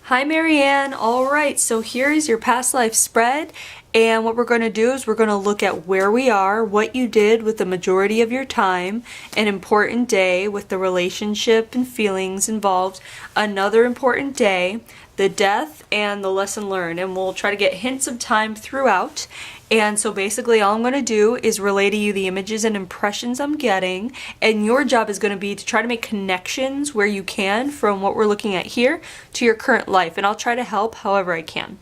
Hi Marianne. Alright, so here is your past life spread, and what we're going to do is we're going to look at where we are, what you did with the majority of your time, an important day with the relationship and feelings involved, another important day, the death, and the lesson learned, and we'll try to get hints of time throughout. And so basically all I'm going to do is relay to you the images and impressions I'm getting, and your job is going to be to try to make connections where you can from what we're looking at here to your current life, and I'll try to help however I can.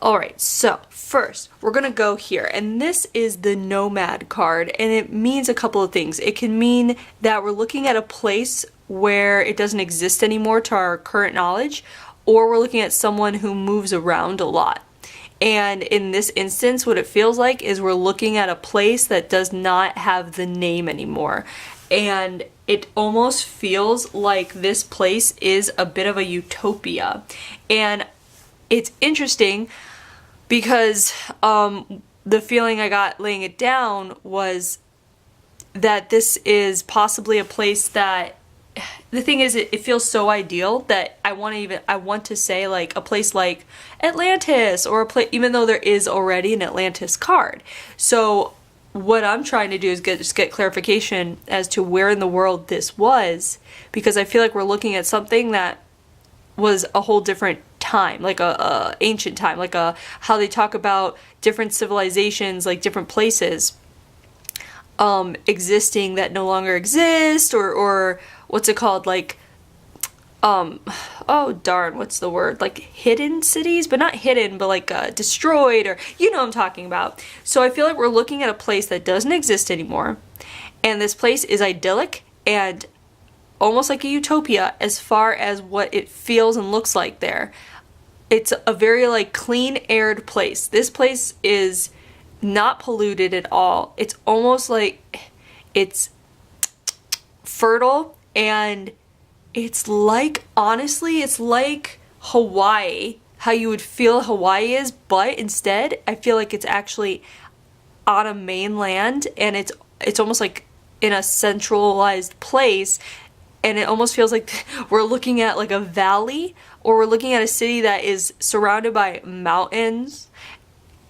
Alright, so first we're going to go here, and this is the Nomad card, and it means a couple of things. It can mean that we're looking at a place where it doesn't exist anymore to our current knowledge, or we're looking at someone who moves around a lot. And in this instance, what it feels like is we're looking at a place that does not have the name anymore. And it almost feels like this place is a bit of a utopia. And it's interesting because the feeling I got laying it down was that this is possibly a place that, the thing is, it feels so ideal that I want to say like a place like Atlantis, or a place, even though there is already an Atlantis card. So what I'm trying to do is just get clarification as to where in the world this was, because I feel like we're looking at something that was a whole different time, like a ancient time, like how they talk about different civilizations, like different places existing that no longer exist, or what's it called, like oh darn, what's the word, like hidden cities, but not hidden, but like destroyed, or you know what I'm talking about. So I feel like we're looking at a place that doesn't exist anymore, and this place is idyllic and almost like a utopia as far as what it feels and looks like there. It's a very like clean aired place. This place is not polluted at all. It's almost like it's fertile, and it's like, honestly, it's like Hawaii, how you would feel Hawaii is, but instead I feel like it's actually on a mainland, and it's almost like in a centralized place, and it almost feels like we're looking at like a valley, or we're looking at a city that is surrounded by mountains.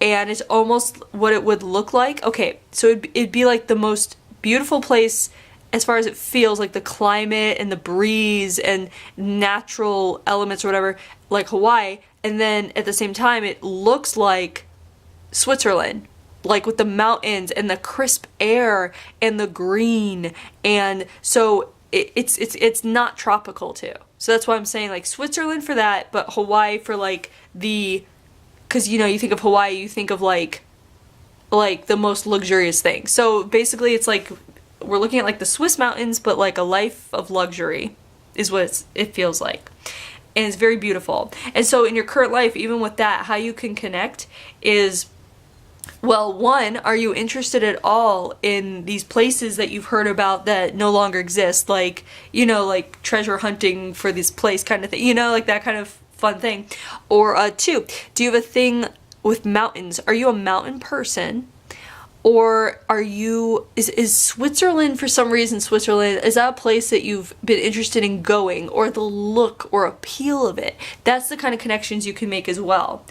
And it's almost what it would look like. Okay, so it'd be like the most beautiful place as far as it feels, like the climate and the breeze and natural elements or whatever, like Hawaii. And then at the same time, it looks like Switzerland, like with the mountains and the crisp air and the green. And so it's not tropical too. So that's why I'm saying like Switzerland for that, but Hawaii for like because, you know, you think of Hawaii, you think of like the most luxurious thing. So basically it's like we're looking at like the Swiss mountains, but like a life of luxury is what it feels like. And it's very beautiful. And so in your current life, even with that, how you can connect is, well, one, are you interested at all in these places that you've heard about that no longer exist? Like, you know, like treasure hunting for this place kind of thing, you know, like that kind of fun thing. Or two, do you have a thing with mountains? Are you a mountain person? Or are you, is Switzerland, for some reason, Switzerland, is that a place that you've been interested in going, or the look or appeal of it? That's the kind of connections you can make as well.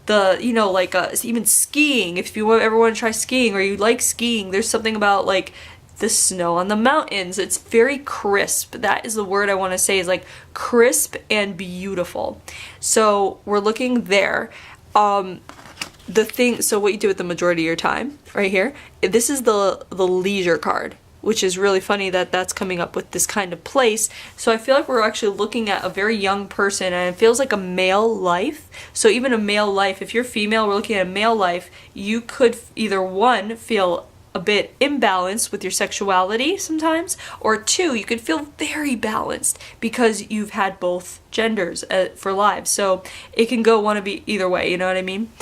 You know, like even skiing, if you ever want to try skiing, or you like skiing, there's something about like the snow on the mountains. It's very crisp. That is the word I want to say, is like crisp and beautiful. So we're looking there. So what you do with the majority of your time right here, this is the leisure card, which is really funny that that's coming up with this kind of place. So I feel like we're actually looking at a very young person, and it feels like a male life. So even a male life, if you're female, we're looking at a male life, you could either one, feel a bit imbalanced with your sexuality sometimes, or two, you could feel very balanced because you've had both genders for lives. So it can go either way, you know what I mean?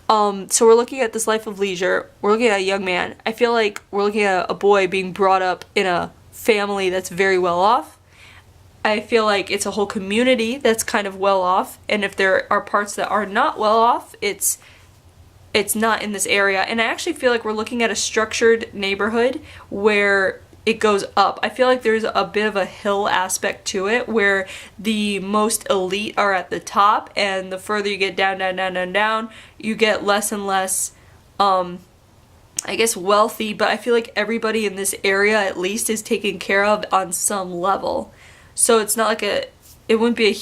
So we're looking at this life of leisure. We're looking at a young man. I feel like we're looking at a boy being brought up in a family that's very well off. I feel like it's a whole community that's kind of well off, and if there are parts that are not well off, it's not in this area. And I actually feel like we're looking at a structured neighborhood where it goes up. I feel like there's a bit of a hill aspect to it where the most elite are at the top, and the further you get down, down, down, down, down, you get less and less, I guess, wealthy, but I feel like everybody in this area at least is taken care of on some level. So it's not like it wouldn't be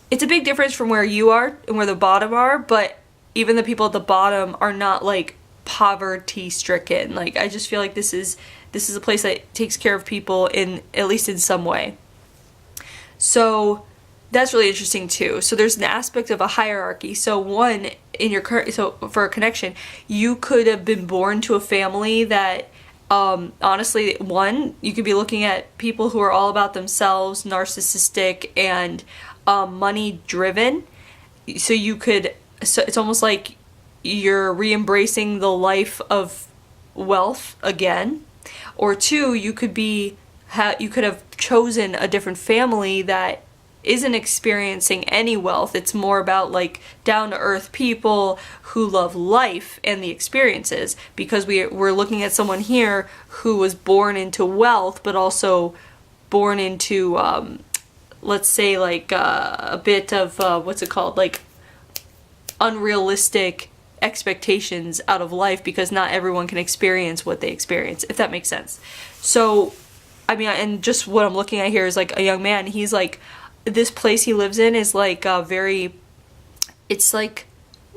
it's a big difference from where you are and where the bottom are, but even the people at the bottom are not like poverty stricken. Like, I just feel like this is a place that takes care of people in, at least in some way. So that's really interesting too. So there's an aspect of a hierarchy. So one, in your current, so for a connection, you could have been born to a family that, honestly, one, you could be looking at people who are all about themselves, narcissistic, and money driven. So you could, so it's almost like you're re-embracing the life of wealth again. Or two, you could be, you could have chosen a different family that isn't experiencing any wealth. It's more about like down-to-earth people who love life and the experiences, because we're looking at someone here who was born into wealth, but also born into, let's say, like a bit of, what's it called, like unrealistic expectations out of life, because not everyone can experience what they experience, if that makes sense. So, I mean, and just what I'm looking at here is like a young man. He's like, this place he lives in is like it's like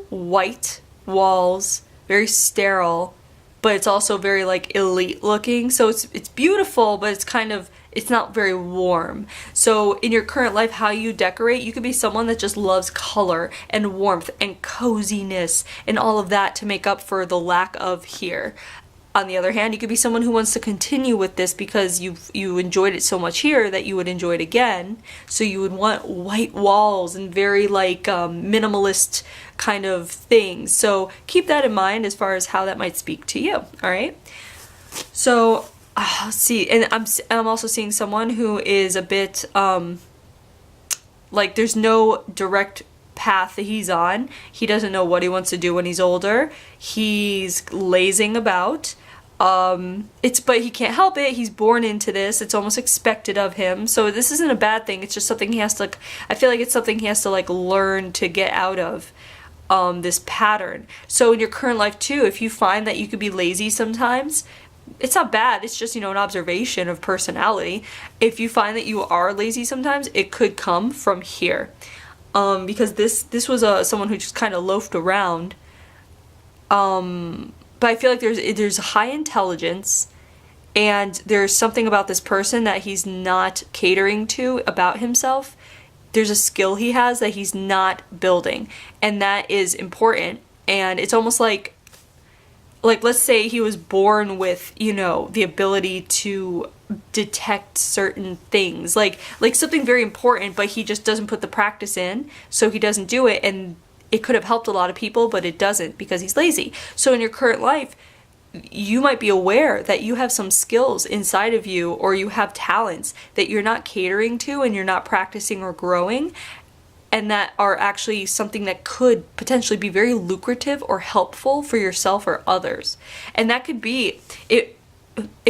white walls, very sterile, but it's also very like elite looking. So it's beautiful, but it's not very warm. So in your current life, how you decorate, you could be someone that just loves color and warmth and coziness and all of that to make up for the lack of here. On the other hand, you could be someone who wants to continue with this because you enjoyed it so much here that you would enjoy it again. So you would want white walls and very like minimalist kind of things. So keep that in mind as far as how that might speak to you. All right. So let's see, and I'm also seeing someone who is a bit like there's no direct path that he's on. He doesn't know what he wants to do when he's older. He's lazing about. But he can't help it. He's born into this. It's almost expected of him. So this isn't a bad thing. It's just something he has to, like, I feel like it's something he has to like learn to get out of, this pattern. So in your current life too, if you find that you could be lazy sometimes, it's not bad. It's just, an observation of personality. If you find that you are lazy sometimes, it could come from here. Because this was someone who just kind of loafed around. But I feel like there's high intelligence, and there's something about this person that he's not catering to about himself. There's a skill he has that he's not building, and that is important. And it's almost like let's say he was born with, the ability to detect certain things, like something very important, but he just doesn't put the practice in, so he doesn't do it, and it could have helped a lot of people, but it doesn't because he's lazy. So in your current life, you might be aware that you have some skills inside of you, or you have talents that you're not catering to and you're not practicing or growing, and that are actually something that could potentially be very lucrative or helpful for yourself or others. And that could be it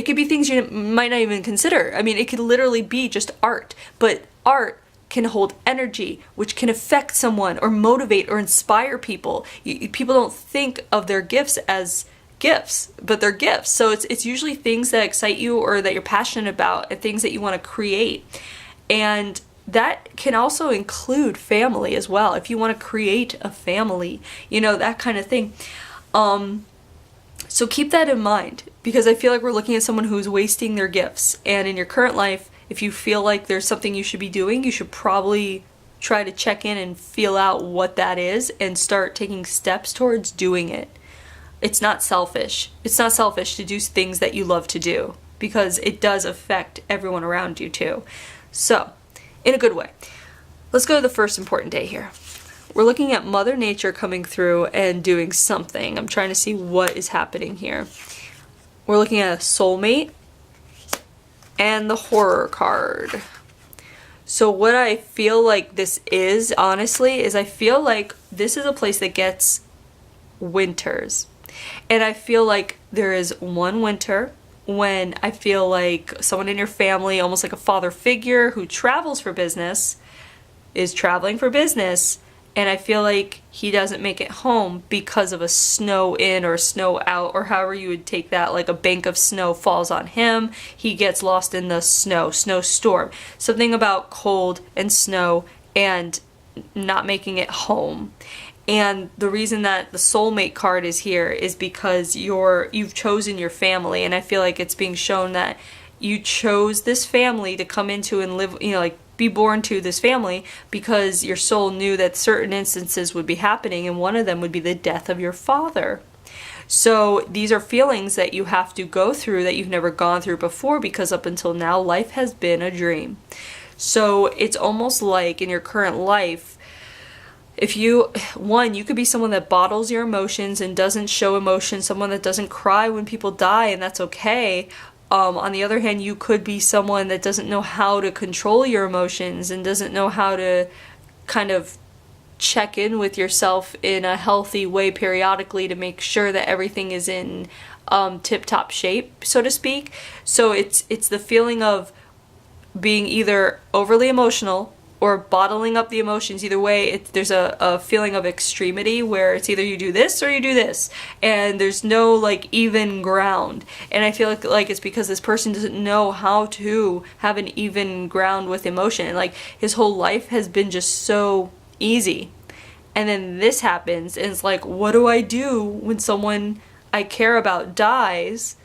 could be things you might not even consider. I mean, it could literally be just art, but art can hold energy, which can affect someone or motivate or inspire people. People don't think of their gifts as gifts, but they're gifts. So it's usually things that excite you or that you're passionate about, and things that you want to create. And that can also include family as well. If you want to create a family, that kind of thing. So keep that in mind, because I feel like we're looking at someone who's wasting their gifts. And in your current life, if you feel like there's something you should be doing, you should probably try to check in and feel out what that is and start taking steps towards doing it. It's not selfish. It's not selfish to do things that you love to do, because it does affect everyone around you too. So, in a good way. Let's go to the first important day here. We're looking at Mother Nature coming through and doing something. I'm trying to see what is happening here. We're looking at a soulmate and the horror card. So what I feel like this is, honestly, is I feel like this is a place that gets winters. And I feel like there is one winter when I feel like someone in your family, almost like a father figure who travels for business, is traveling for business, and I feel like he doesn't make it home because of a snow in or snow out, or however you would take that, like a bank of snow falls on him, he gets lost in the snowstorm. Something about cold and snow and not making it home. And the reason that the soulmate card is here is because you've chosen your family, and I feel like it's being shown that you chose this family to come into and live, like be born to this family, because your soul knew that certain instances would be happening, and one of them would be the death of your father. So these are feelings that you have to go through that you've never gone through before, because up until now life has been a dream. So it's almost like in your current life, if you could be someone that bottles your emotions and doesn't show emotion, someone that doesn't cry when people die, and that's okay. On the other hand, you could be someone that doesn't know how to control your emotions and doesn't know how to kind of check in with yourself in a healthy way periodically to make sure that everything is in tip-top shape, so to speak. So it's the feeling of being either overly emotional or bottling up the emotions. Either way, there's a feeling of extremity where it's either you do this or you do this, and there's no like even ground. And I feel like it's because this person doesn't know how to have an even ground with emotion. Like his whole life has been just so easy, and then this happens, and it's like, what do I do when someone I care about dies?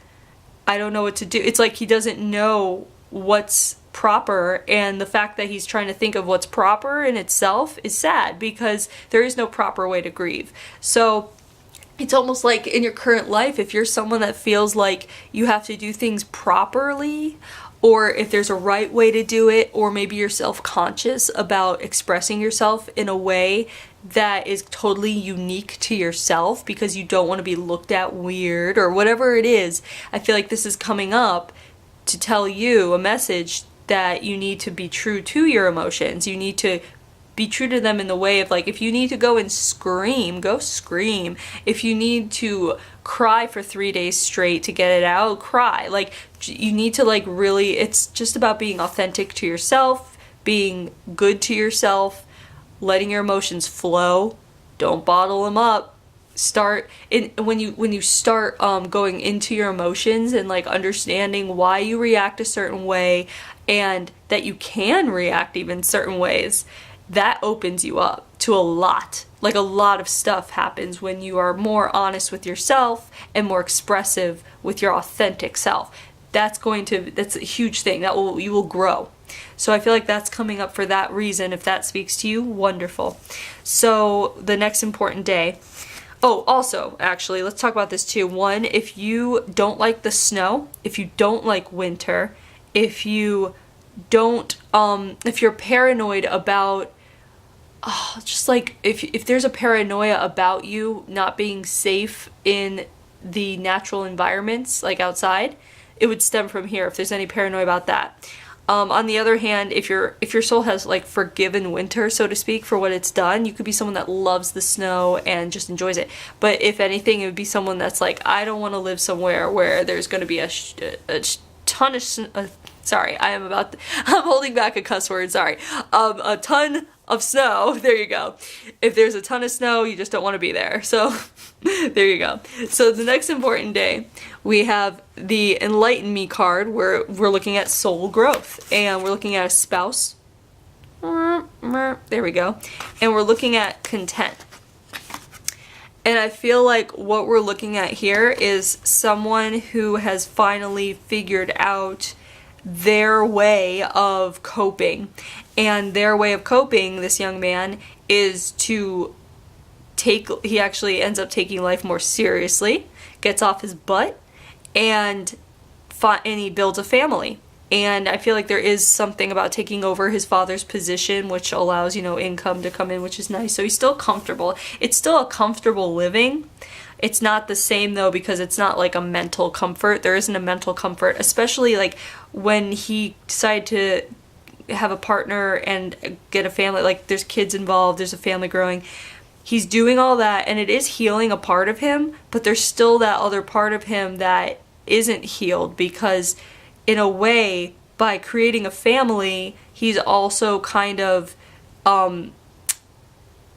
I don't know what to do. It's like he doesn't know what's proper, and the fact that he's trying to think of what's proper in itself is sad, because there is no proper way to grieve. So it's almost like in your current life, if you're someone that feels like you have to do things properly, or if there's a right way to do it, or maybe you're self-conscious about expressing yourself in a way that is totally unique to yourself because you don't want to be looked at weird or whatever it is, I feel like this is coming up to tell you a message that you need to be true to your emotions. You need to be true to them in the way of, like, if you need to go and scream, go scream. If you need to cry for 3 days straight to get it out, cry. Like, you need to, like, really, it's just about being authentic to yourself, being good to yourself, letting your emotions flow. Don't bottle them up. When you start going into your emotions and like understanding why you react a certain way, and that you can react even certain ways, that opens you up to a lot. Like a lot of stuff happens when you are more honest with yourself and more expressive with your authentic self. That's a huge thing you will grow. So I feel like that's coming up for that reason. If that speaks to you, wonderful. So the next important day. Oh, also, actually, let's talk about this too. One, if you don't like the snow, if you don't like winter, if you don't, if you're paranoid about, just like, if there's a paranoia about you not being safe in the natural environments, like outside, it would stem from here, if there's any paranoia about that. On the other hand, if your soul has like forgiven winter, so to speak, for what it's done, you could be someone that loves the snow and just enjoys it. But if anything, it would be someone that's like, I don't want to live somewhere where there's going to be a ton of sorry, I'm holding back a cuss word, sorry. A ton of snow, there you go. If there's a ton of snow, you just don't want to be there. So there you go. So the next important day, we have the Enlighten Me card, where we're looking at soul growth, and we're looking at a spouse. There we go. And we're looking at content. And I feel like what we're looking at here is someone who has finally figured out their way of coping. And their way of coping, this young man, is to he actually ends up taking life more seriously, gets off his butt, and he builds a family. And I feel like there is something about taking over his father's position, which allows, income to come in, which is nice. So he's still comfortable. It's still a comfortable living. It's not the same, though, because it's not like a mental comfort. There isn't a mental comfort, especially like when he decided to have a partner and get a family. Like, there's kids involved, there's a family growing. He's doing all that, and it is healing a part of him, but there's still that other part of him that isn't healed, because in a way, by creating a family, he's also kind of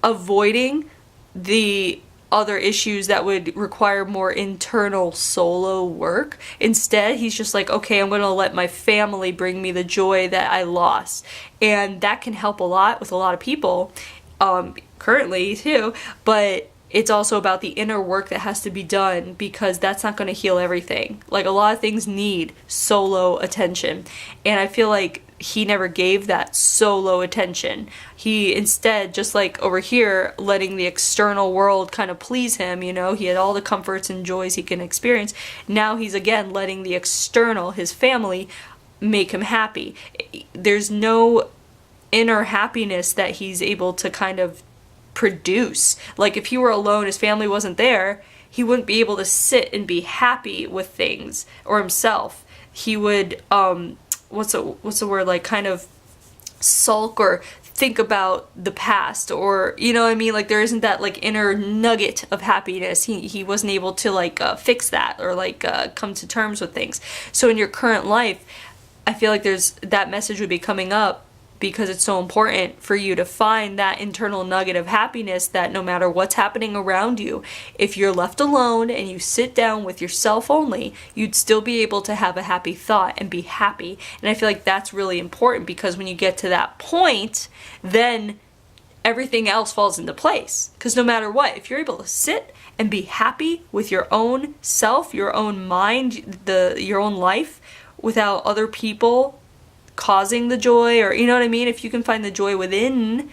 avoiding the other issues that would require more internal solo work. Instead, he's just like, okay, I'm gonna let my family bring me the joy that I lost. And that can help a lot with a lot of people, currently too, but it's also about the inner work that has to be done, because that's not going to heal everything. Like, a lot of things need solo attention, and I feel like he never gave that solo attention. He instead, just like over here, letting the external world kind of please him, you know, he had all the comforts and joys he can experience. Now he's again letting the external, his family, make him happy. There's no inner happiness that he's able to kind of produce. Like, if he were alone, his family wasn't there, he wouldn't be able to sit and be happy with things or himself. He would what's the word, like, kind of sulk or think about the past, or, you know what I mean, like, there isn't that like inner nugget of happiness. He wasn't able to like fix that, or like come to terms with things. So in your current life, I feel like there's that message would be coming up, because it's so important for you to find that internal nugget of happiness, that no matter what's happening around you, if you're left alone and you sit down with yourself only, you'd still be able to have a happy thought and be happy. And I feel like that's really important, because when you get to that point, then everything else falls into place. Because no matter what, if you're able to sit and be happy with your own self, your own mind, your own life, without other people causing the joy, or, you know what I mean, if you can find the joy within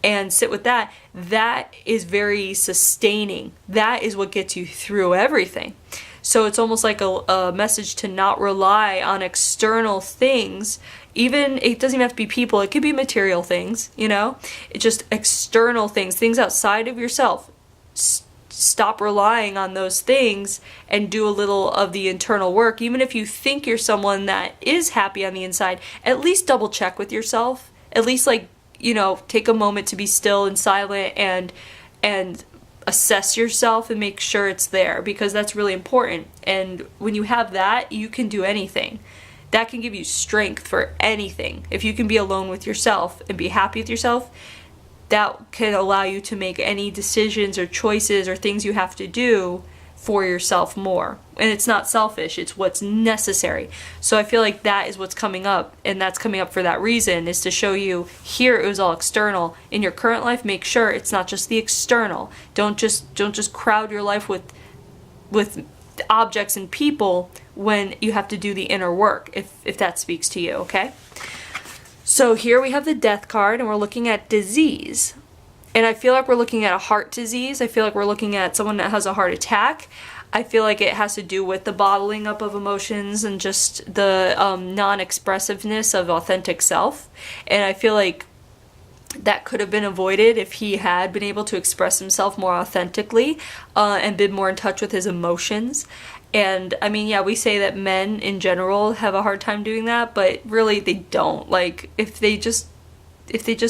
and sit with that, that is very sustaining. That is what gets you through everything. So it's almost like a message to not rely on external things. Even, it doesn't even have to be people, it could be material things, you know, it's just external things outside of yourself. Stop relying on those things and do a little of the internal work. Even if you think you're someone that is happy on the inside, at least double check with yourself. At least, like, you know, take a moment to be still and silent and assess yourself and make sure it's there, because that's really important. And when you have that, you can do anything. That can give you strength for anything. If you can be alone with yourself and be happy with yourself, that can allow you to make any decisions or choices or things you have to do for yourself more. And it's not selfish, it's what's necessary. So I feel like that is what's coming up, and that's coming up for that reason, is to show you here it was all external. In your current life, make sure it's not just the external. Don't just crowd your life with objects and people when you have to do the inner work, if that speaks to you, okay? So here we have the Death card, and we're looking at disease. And I feel like we're looking at a heart disease. I feel like we're looking at someone that has a heart attack. I feel like it has to do with the bottling up of emotions and just the non-expressiveness of authentic self. And I feel like that could have been avoided if he had been able to express himself more authentically and been more in touch with his emotions. And I mean, yeah, we say that men in general have a hard time doing that, but really they don't. Like, if they just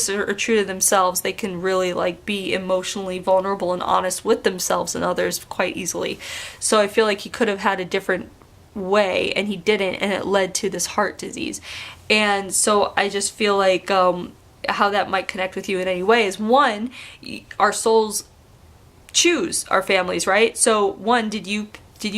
are true to themselves, they can really like be emotionally vulnerable and honest with themselves and others quite easily. So I feel like he could have had a different way, and he didn't, and it led to this heart disease. And so I just feel like how that might connect with you in any way is, one, our souls choose our families, right? So one, did you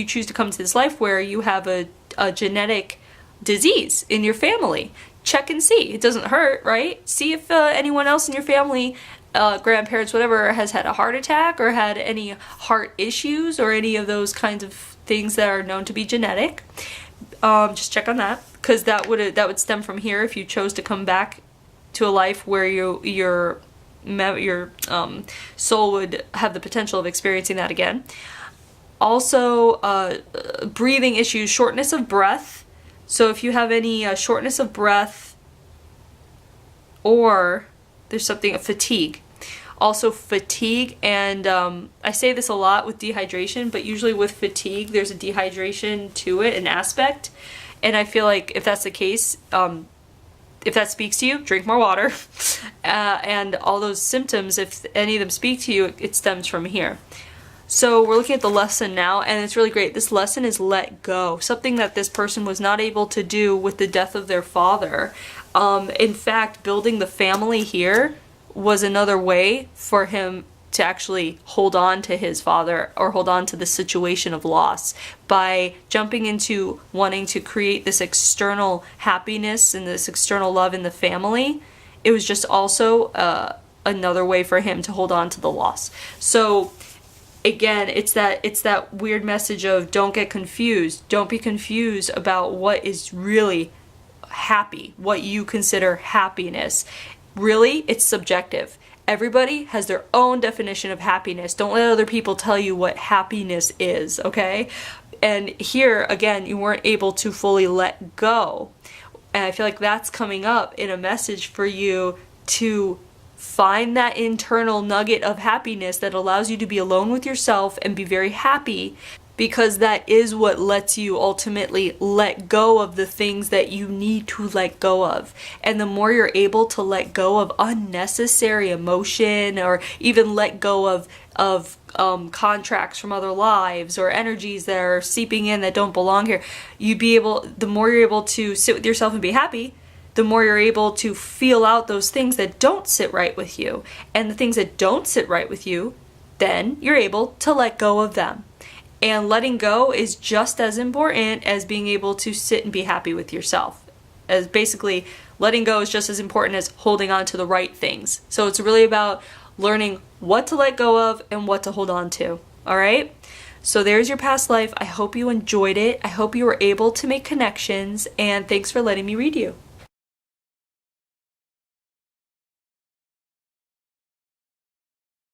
choose to come to this life where you have a genetic disease in your family? Check and see. It doesn't hurt, right? See if anyone else in your family, grandparents, whatever, has had a heart attack or had any heart issues or any of those kinds of things that are known to be genetic. Just check on that, because that would stem from here if you chose to come back to a life where your soul would have the potential of experiencing that again. Also, breathing issues, shortness of breath. So if you have any shortness of breath, or there's something, fatigue. Also fatigue, and I say this a lot with dehydration, but usually with fatigue there's a dehydration to it, an aspect. And I feel like if that's the case, if that speaks to you, drink more water. And all those symptoms, if any of them speak to you, it stems from here. So we're looking at the lesson now, and it's really great. This lesson is let go, something that this person was not able to do with the death of their father. In fact, building the family here was another way for him to actually hold on to his father, or hold on to the situation of loss, by jumping into wanting to create this external happiness and this external love in the family. It was just also another way for him to hold on to the loss. So again, it's that weird message of don't get confused. Don't be confused about what is really happy, what you consider happiness. Really, it's subjective. Everybody has their own definition of happiness. Don't let other people tell you what happiness is, okay? And here, again, you weren't able to fully let go. And I feel like that's coming up in a message for you to find that internal nugget of happiness that allows you to be alone with yourself and be very happy, because that is what lets you ultimately let go of the things that you need to let go of. And the more you're able to let go of unnecessary emotion, or even let go of contracts from other lives or energies that are seeping in that don't belong here, the more you're able to sit with yourself and be happy, the more you're able to feel out those things that don't sit right with you. And the things that don't sit right with you, then you're able to let go of them. And letting go is just as important as being able to sit and be happy with yourself. As basically, letting go is just as important as holding on to the right things. So it's really about learning what to let go of and what to hold on to. All right? So there's your past life. I hope you enjoyed it. I hope you were able to make connections. And thanks for letting me read you.